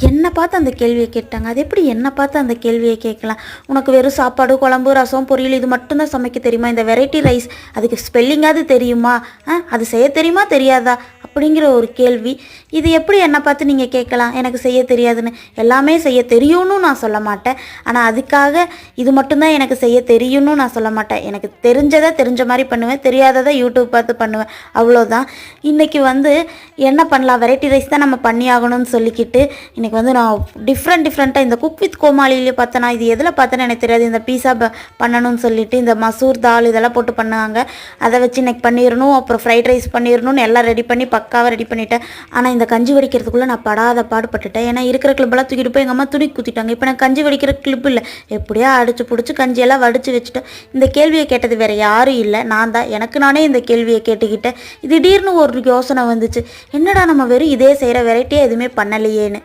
என்னை பார்த்து அந்த கேள்வியை கேட்டாங்க. அது எப்படி என்னை பார்த்து அந்த கேள்வியை கேட்கலாம்? உனக்கு வெறும் சாப்பாடு, குழம்பு, ரசம், பொரியல் இது மட்டும்தான் சமைக்க தெரியுமா? இந்த வெரைட்டி ரைஸ் அதுக்கு ஸ்பெல்லிங்காவது தெரியுமா? அது செய்ய தெரியுமா தெரியாதா? அப்படிங்கிற ஒரு கேள்வி. இது எப்படி என்னை பார்த்து நீங்கள் கேட்கலாம் எனக்கு செய்ய தெரியாதுன்னு? எல்லாமே செய்ய தெரியும்னு நான் சொல்ல மாட்டேன். ஆனால் அதுக்காக இது மட்டும்தான் எனக்கு செய்ய தெரியும்னு நான் சொல்ல மாட்டேன். எனக்கு தெரிஞ்சதை தெரிஞ்ச மாதிரி பண்ணுவேன், தெரியாததை யூடியூப் பார்த்து பண்ணுவேன், அவ்வளோதான். இன்றைக்கி என்ன பண்ணலாம், வெரைட்டி ரைஸ் தான் நம்ம பண்ணி ஆகணும்னு சொல்லிக்கிட்டு இன்றைக்கி நான் டிஃப்ரெண்ட்டாக இந்த குக் வித் கோமாளியிலே பார்த்தேன்னா, இது எதில் பார்த்தேன்னு எனக்கு தெரியாது. இந்த பீஸா பண்ணணும்னு சொல்லிட்டு இந்த மசூர் தால் இதெல்லாம் போட்டு பண்ணாங்க. அதை வச்சு இன்றைக்கி பண்ணிடணும். அப்புறம் ஃப்ரைட் ரைஸ் பண்ணிடணும்னு எல்லாம் ரெடி பண்ணி பக்காவாக ரெடி பண்ணிட்டேன். ஆனால் இந்த கஞ்சி வடிக்கிறதுக்குள்ளே நான் படாத பாடுபட்டுட்டேன். ஏன்னா இருக்கிற கிளிப்பெல்லாம் தூக்கிட்டு போய் எங்கள் அம்மா துணி குத்திட்டாங்க. இப்போ நான் கஞ்சி வடிக்கிற கிளிப்பு இல்லை, எப்படியோ அடிச்சு பிடிச்சி கஞ்சியெல்லாம் வடித்து வச்சுட்டேன். இந்த கேள்வியை கேட்டது வேறு யாரும் இல்லை, நான் தான். எனக்கு நானே இந்த கேள்வியை கேட்டுக்கிட்டேன். திடீர்னு ஒரு யோசனை வந்துச்சு, என்னடா நம்ம வெறும் இதே செய்கிற வெரைட்டியாக எதுவுமே பண்ணலையேன்னு.